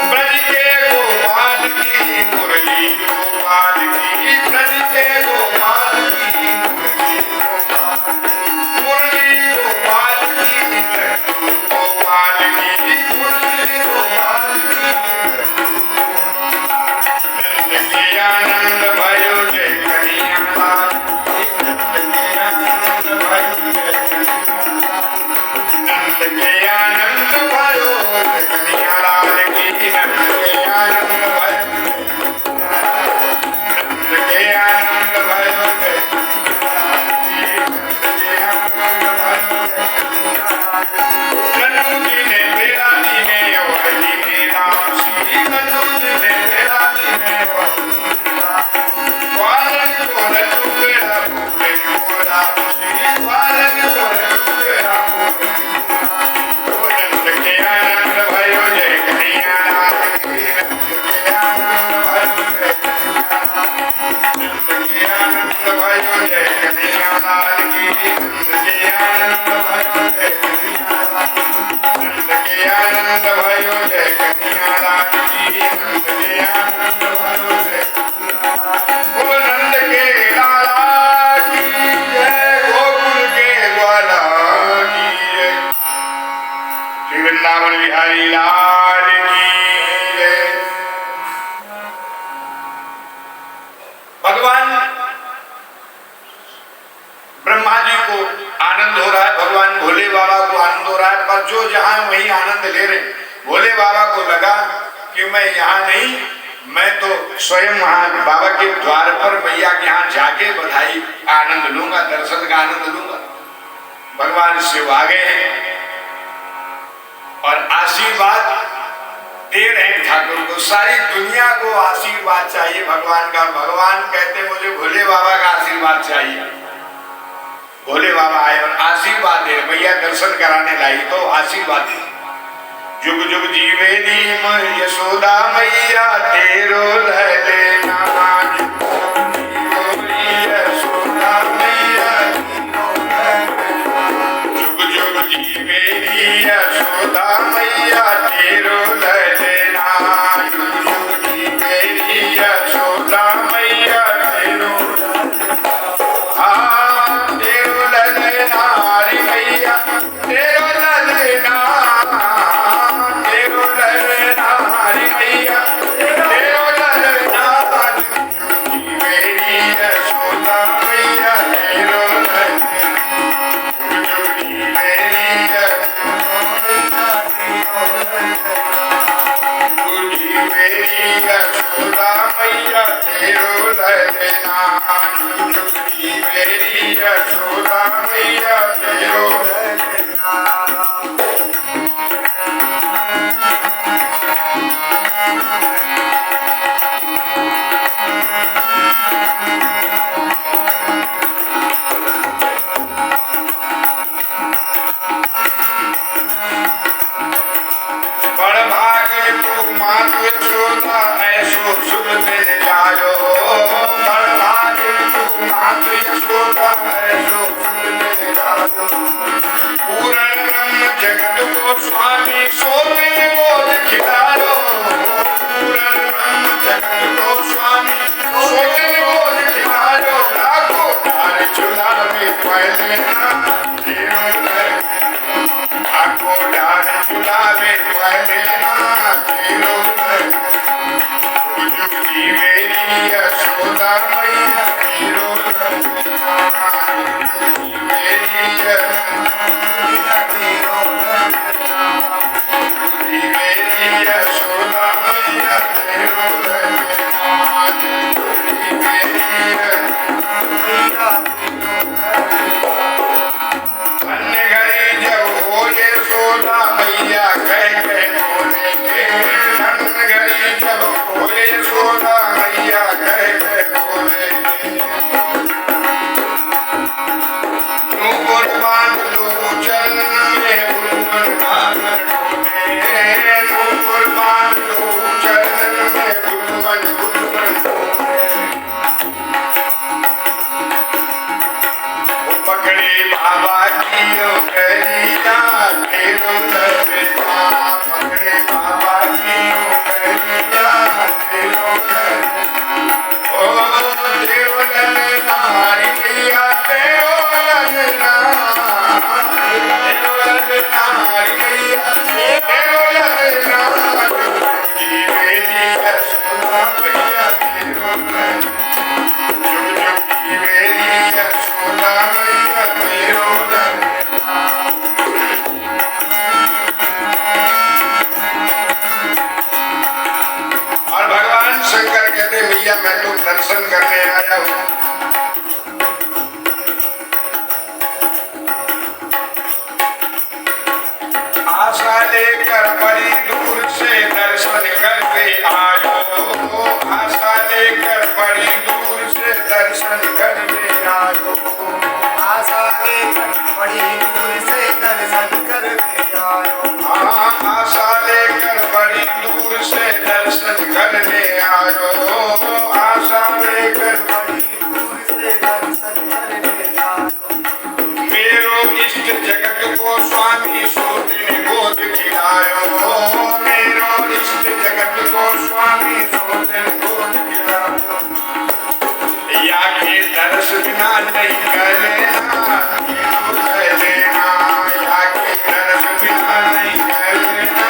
B: ब्रज के गोपाल की मुरली गोपाल की। ब्रज के गोपाल की मुरली गोपाल की। मुरली गोपाल की लड्डू गोपाल की। मुरली गोपाल की नंद के आनंद भयो जय कन्हैया लाल की। नंद के आनंद भयो जय कन्हैया लाल की। नंद के आनंद भयो जय कन्हैया लाल की। नंद के आनंद भयो नंद के आनंद भयो जय नंद के आनंद भयो लड्डू जी ने मेरा दीने और दीने राम श्री। लड्डू जी ने मेरा दीने और दीने राम। बालक को लड्डू मेरा भूले को राम श्री। बालक को लड्डू मेरा भूले को राम। ओ नंद के आनंद भयो जय कन्हैया लाल की। नंद के आनंद भयो जय कन्हैया लाल की। नंद के आनंद भयो जय कन्हैया लाल की। नंद के आनंद भयो जय कन्हैया लाल की। नंद के आनंद भयो जय कन्हैया लाल की। नंद के आनंद भयो हरि लाल की जय। भगवान ब्रह्मा जी को आनंद हो रहा है, भगवान भोले बाबा को आनंद हो रहा है, पर जो जहां वही आनंद ले रहे। भोले बाबा को लगा कि मैं यहाँ नहीं, मैं तो स्वयं वहां बाबा के द्वार पर मैया के यहाँ जाके बधाई आनंद लूंगा, दर्शन का आनंद लूंगा। भगवान शिव आ गए हैं और आशीर्वाद दे रहे हैं ठाकुर को। सारी दुनिया को आशीर्वाद चाहिए भगवान का। भगवान कहते मुझे भोले बाबा का आशीर्वाद चाहिए। भोले बाबा आए और आशीर्वाद दे, मैया दर्शन कराने लाई तो आशीर्वाद दे। जुग जुग जीवे नीम यशोदा मैया तेरो ललेना, यशोदा मैया जुग जुग जीवे यशोदा मैया तेरो ललेना, जुग जुग जीवे यशोदा मैया तेरो तेरो ललेना रे मैया तेरो ललेना, जगत को स्वामी सोने बोल खिलारो, जगत को स्वामी सोने बोल खिलारो, लाखों डार चुलावे पहले लाखों डार चुलावे पहले मेरी यशोदा मैया तेरो मैं तो दर्शन करने आया हूँ। आशा लेकर बड़ी दूर से दर्शन करके आयो, आशा लेकर बड़ी दूर से दर्शन करके आयो,
A: आशा लेकर बड़ी दूर से दर्शन करके आयो,
B: आशा लेकर बड़ी दूर से दर्शन करने आयो, आशा लेकर
A: बड़ी दूर से दर्शन करके आयो।
B: मेरो इष्ट जगत को स्वामी सोते गोद खिलायो, मेरो इष्ट जगत को स्वामी सोते गोद खिलायो, या के दर्श बिना नहीं कलेना, या के दर्श बिना नहीं कलेना,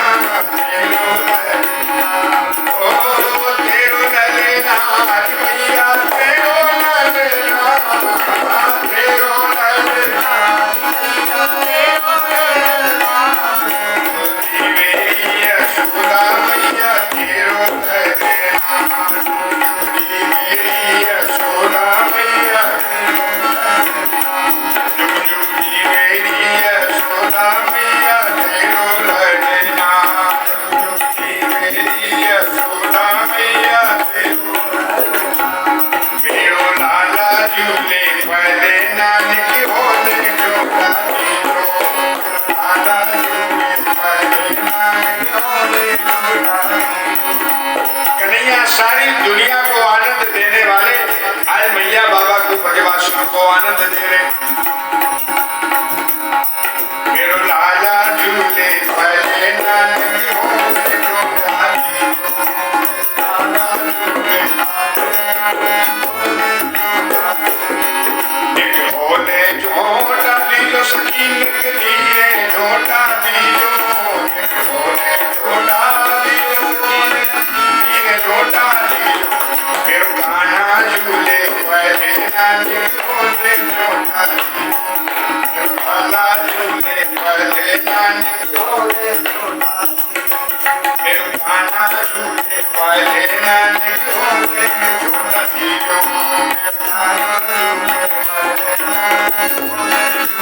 B: नानक होले जोड़ा दियो लाला झूले पहले नानक होले जोड़ा कन्हैया सारी दुनिया को आनंद देने वाले आज मैया बाबा को ब्रजवासियों को आनंद दे रहे मेरो लाला झूले पहले नानक होले जोड़ा दियो लाला झूले एक होले जोड़ा दियो सकीन के लिए जोड़ा दियो एक होले जोड़ा दियो सकीन के लिए जोड़ा दियो मेरो गाना झूले पहले नानक होले जोड़ा दियो लाला झूले पहले नानक होले जोड़ा मेरो गाना झूले पहले नानक होले जोड़ा दियो लाला झूले पहले नानक होले जोड़ा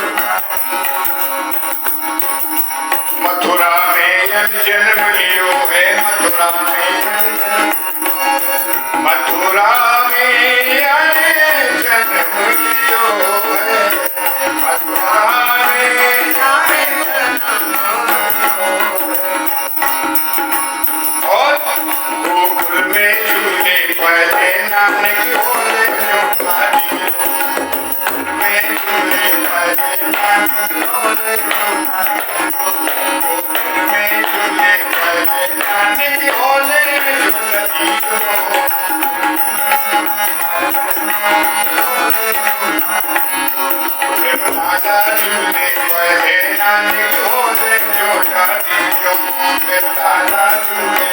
B: मथुरा में जन्म लियो है मथुरा में मथुरा में जन्म लियो है मथुरा में और गोकुल में झूले पहले नानक होले जोड़ा दियो में झूले पहले नानक होले जोड़ा गोकुल में झूले पहले नानक होले जोड़ा दियो लाला झूले पहले नानक होले जोड़ा दियो लाला झूले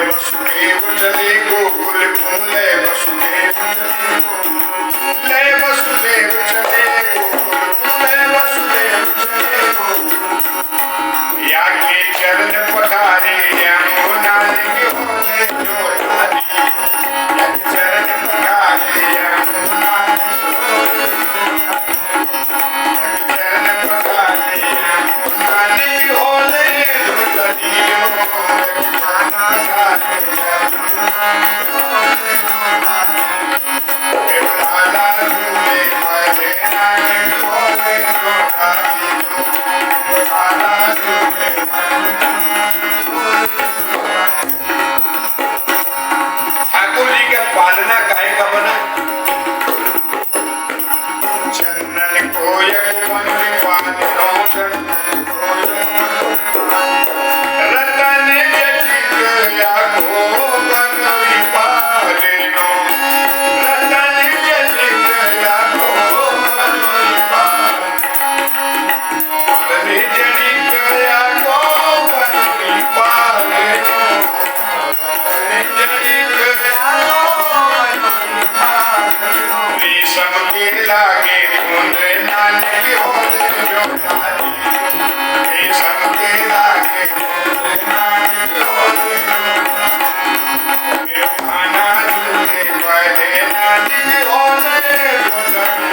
B: वसुदेव चले गोकुल ले वसुदेव चले गोकुल ले वसुदेव चले गोकुल या के चरण पधारे यमुना के होले जोड़ा दियो या के चरण पधारे यमुना के होले चरण पधारे यमुना के होले जोड़ा दियो गाना गाए यमुना के होले जोड़ा लाला झूले पहले नानक होले जोड़ा दियो लाला झूले ठाकुर जी का पालना काहे का बना चरणन कोयक मन पालनो चरणन कोयक रतन जटिक या को बनवी पालनो रतन जटिक या को बनवी पालनो जटिक या को बनवी पालनो रेशम के लागे धुंध नानक होले जोड़ा दियो रेशम के लागे धुंध नानक होले जोड़ा दियो खाना झूले पहले नानक होले जोड़ा दियो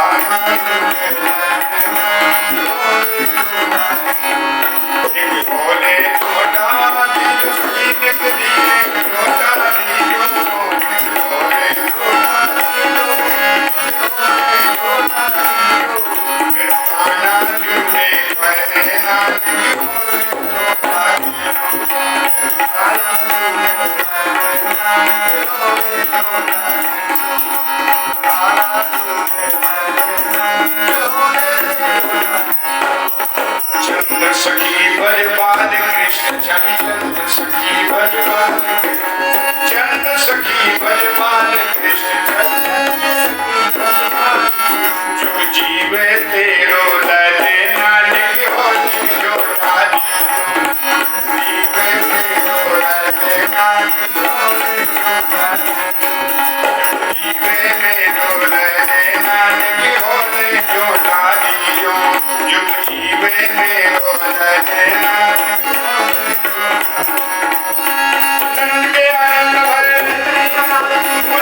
B: खाना झूले पहले नानक होले जोड़ा एक होले जोड़ा दियो सकीन के लिए जोड़ा दियो होले जोड़ा दियो मेरो गाना झूले पहले नानक होले जोड़ा दियो लाला झूले पहले नानक होले जोड़ा लाला झूले पहले नानक होले जोड़ा चंद्र सखी बलवान कृष्ण चंद्र सखी बलवान चंद्र सखी बलवान कृष्ण जुग जीवे तेरो लले नानक होले जोड़ा दियो जीवे तेरो लले नानक होले जोड़ा दियो जीवे मेरो लले नानक होले जोड़ा दियो जुग जीवे मेरो लले नानक होले जोड़ा दियो।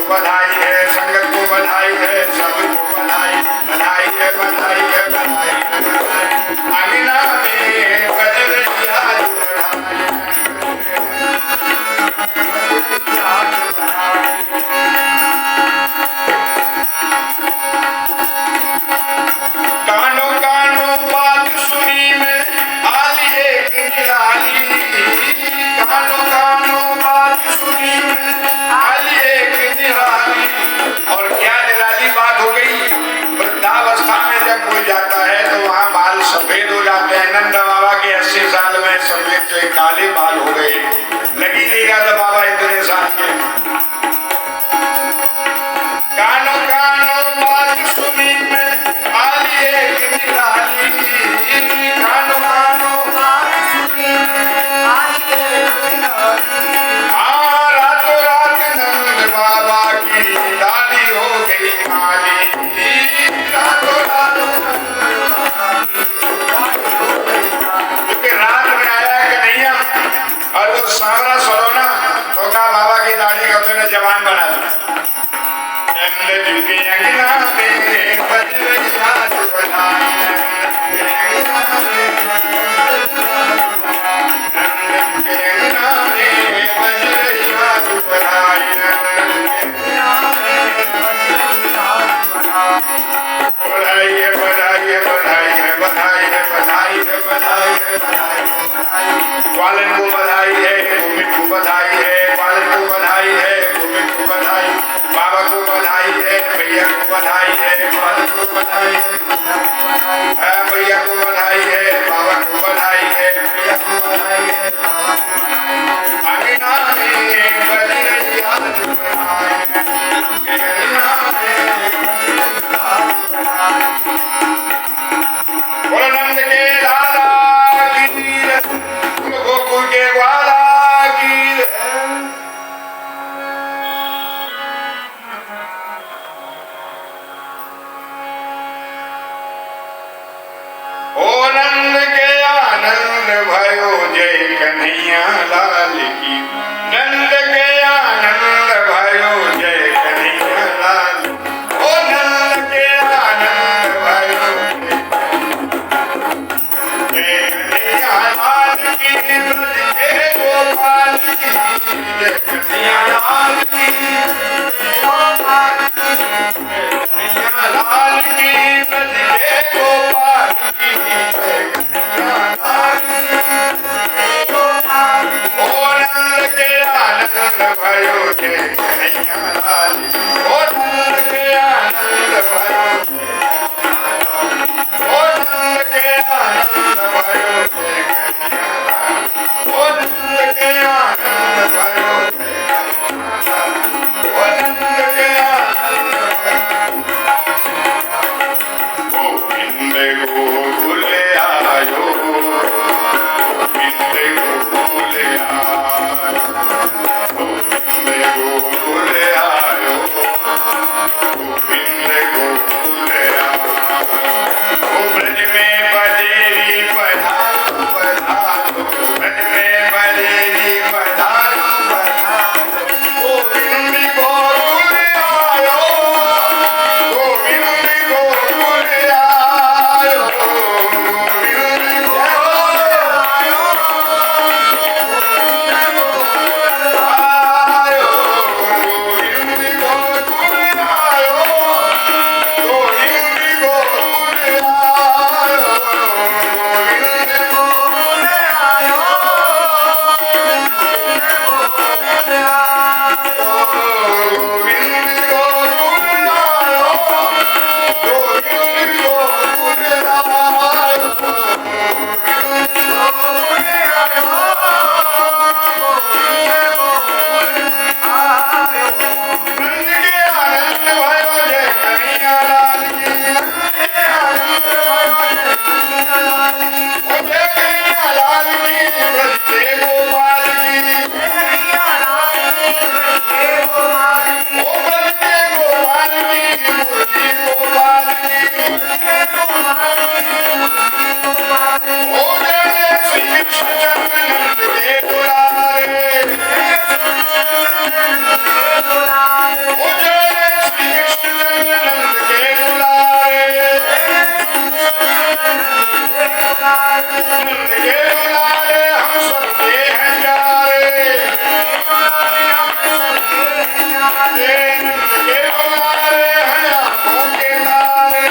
B: बधाई है, संगत को बधाई है, सबको बधाई, बधाई है, बधाई है, बधाई है, बधाई। अंगना में बज रही आज बधाई, कानों कानों बात सुनी मैं आली एक निराली, कानों कानों बात सुनी मैं आली एक निराली। और क्या निराली बात हो गई, वृद्धावस्था में जब कोई जाता है तो वहाँ बाल सफेद हो जाते हैं। नंद बाबा के 80 साल में सफेद से काले बाल हो गए, लगी नहीं रहा था बाबा इतने साल के। कानों कानों बात सुनी मैं आली एक निराली, कानों कानों बात सुनी आली एक निराली। रातों रात नंद बाबा की डाली हो गई काली, रातों रात क्योंकि रात में आया कन्हैया और वो सांवरा सलोना तो कहा बाबा की दाढ़ी का मैंने जवान बना दिया। नंद जी के अंगना में बज रही आज बधाई, नंद के अंगना में बज रही आज बधाई, बधाई है, बधाई है, बधाई है, बधाई है, बधाई है, बधाई है, बधाई है। ग्वालन को बधाई है, गोविंद को बधाई है, ग्वालन को बधाई है, गोविंद को बधाई, बाबा को बधाई है, भैया को बधाई है, ग्वालन को बधाई है, भैया को बधाई है, बाबा को बधाई है, भैया को बधाई है। अंगना में बज रही आज बधाई, अंगना में बोलो नंद के लाला की, गोकुल के ग्वाला की। ओ नंद के आनंद भयो जय कन्हैया लाल की, नंद के आनंद भयो जय कन्हैया लाल, ओ नंद के आनंद भयो जय कन्हैया लाल की, जय गोपाल की, जय कन्हैया लाल की, गोपाल की, कन्हैया लाल की, जय गोपाल की, जय कन्हैया लाल की, गोपाल। ओ नंद के आनंद भयो जय कन्हैया लाल, ओ नंद के आनंद भयो, ओ नंद के आनंद भयो जय कन्हैया लाल, ओ नंद के आनंद भयो जय कन्हैया लाल, ओ नंद के आनंद भयो। गोविंद गोकुल आयो, गोविंद गोकुल आयो, गोविंद गोकुल आयो, गोविंद गोकुल आयो। ओ ब्रज में बजेरी पधारो पधारो, ब्रज में बजेरी पधारो पधारो, गोविंद गोकुल आयो, गोविंद गोकुल आयो, गोविंद गोकुल आयो, आयो, गोविंद गोकुल आयो, गोविंद गोकुल आयो, गोविंद गोकुल आयो, गोविंद गोकुल आयो, गोविंद गोकुल आयो, गोविंद गोकुल आयो। नंद के आनंद भयो जय कन्हैया लाल की, नंद के आनंद भयो जय कन्हैया लाल की, ओ जय कन्हैया लाल की, ब्रज के गोपाल की, जय कन्हैया लाल की, ब्रज के गोपाल की, ओ ब्रज के गोपाल की, मुरली गोपाल की, ब्रज के गोपाल की, मुरली गोपाल की, ओ जय जय श्री कृष्ण चंद्र नंद के दुलारे, जय श्री कृष्ण चंद्र नंद के दुलारे, ओ जय के बुलारे हम सबके हैं जारे नंद के बुलारे हैं आंखों के तारे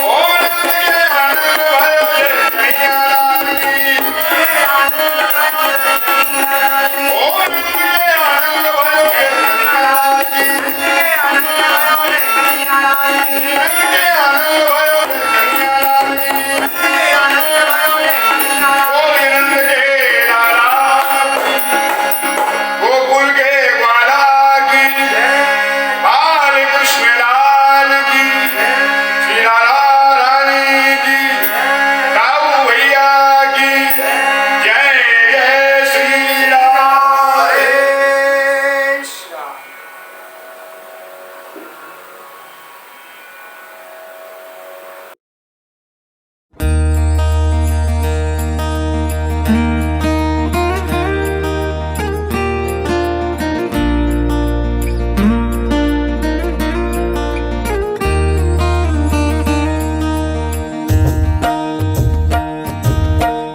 B: ओ नंद के आनंद भयो जय कन्हैया लाल की ओ नंद के आनंद भयो जय कन्हैया लाल की नंद के आनंद भयो जय कन्हैया लाल की ओ नंद के लाला गोकुल के ग्वाला की बाल कृष्ण लाल की श्री राधा रानी की राऊ भैया की जय जय श्री राम।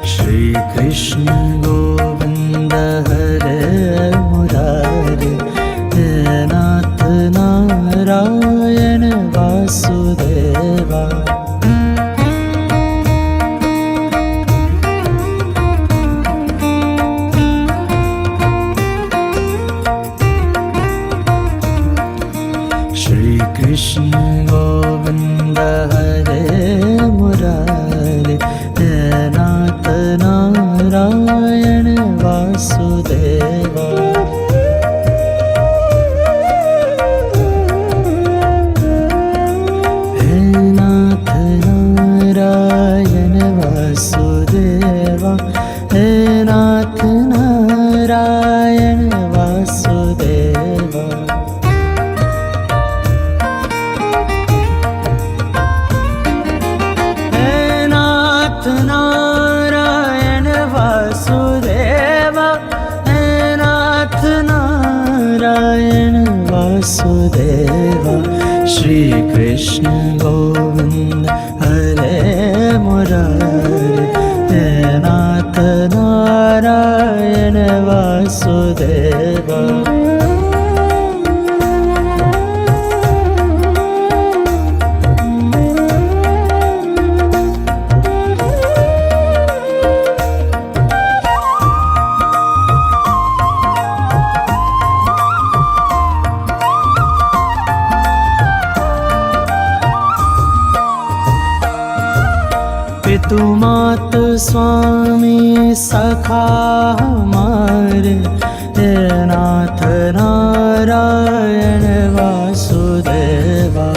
C: श्री कृष्ण गोविंद हरे मुरारे हे नाथ नारायण वासुदेवा। श्री कृष्ण गोविंद हरे मुरारे हे नाथ नारायण वासुदेवा। हे नाथ नारायण वासुदेवा। हे नाथ नारायण वासुदेवा। हे नाथ नारायण वासुदेवा। हे नाथ नारायण वासुदेवा। श्री कृष्ण गोविंद हरे मुरारे हे नाथ नारायण वासुदेवा। पितु मात स्वामी सखा हमारे हे नाथ नारायण वासुदेवा।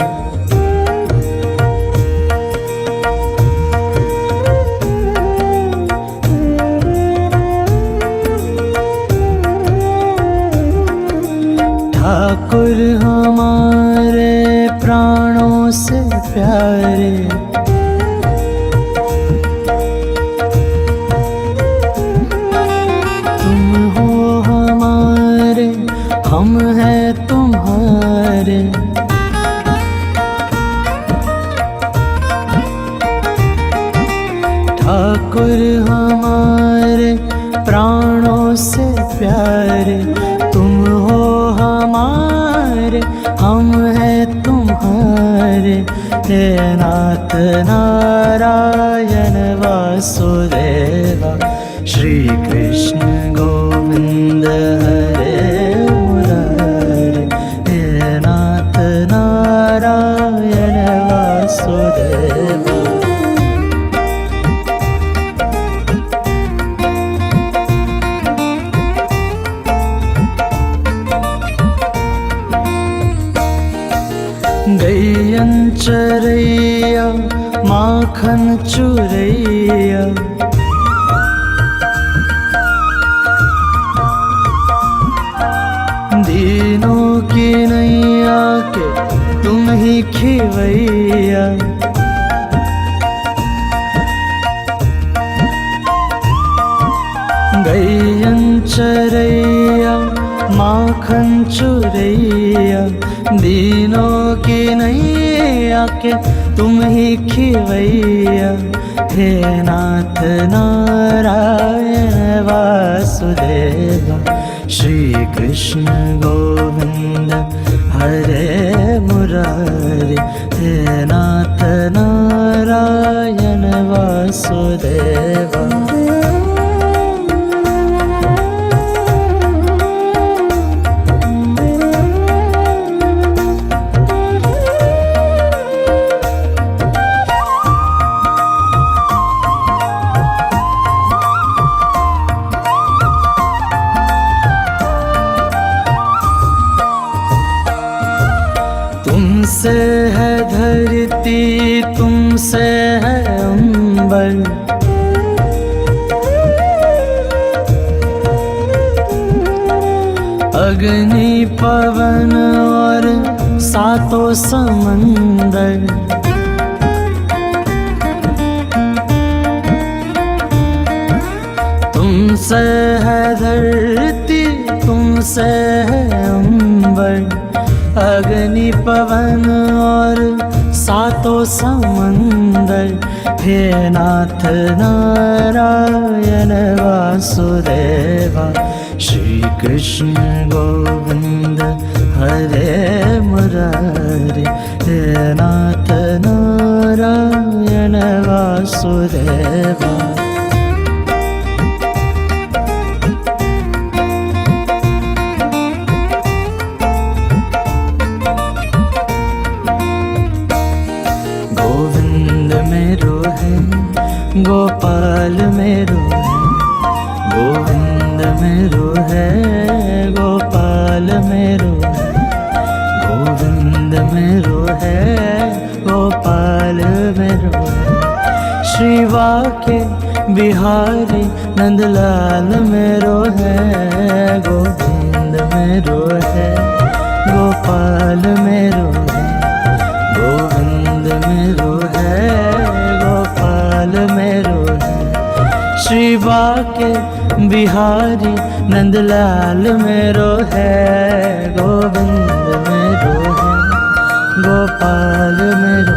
C: ठाकुर हमारे प्राणों से प्यारे हम हैं तुम्हारे। ठाकुर हमारे प्राणों से प्यारे तुम हो हमारे हम हैं तुम्हारे। हे नाथ नारायण वासुदेवा। श्री कृष्ण गोविंद हरे मुरारे हे नाथ नारायण वासुदेवा। गैयन चरैया माखन चुरैया दीनों की नैया के तुम ही खिवैया। गैयन चरैया माखन चुरैया दीनों की नैया के तुम ही खिवैया हे नाथ नारायण वासुदेवा श्री कृष्ण गोविंद हरे मुरारी हे नाथ नारायण वासुदेवा। तुमसे है धरती तुमसे है अंबर, अग्नि पवन और सातों समंदर। तुमसे है धरती तुमसे है अंबर, अग्नि पवन और सातों समंदर हे नाथ नारायण वासुदेवा श्री कृष्ण गोविंद हरे मुरारी हे नाथ नारायण वासुदेवा। गोपाल मेरो है गोविंद मेरो है, गोपाल मेरो है गोविंद मेरो है, गोपाल मेरो है। शिवा के बिहारी नंदलाल मेरो है, गोविंद मेरो है गोपाल मेरो है, गोविंद मेरो है गोपाल मेरो है। शिवा के बिहारी नंदलाल मेरो है, गोविंद मेरो है गोपाल मेरो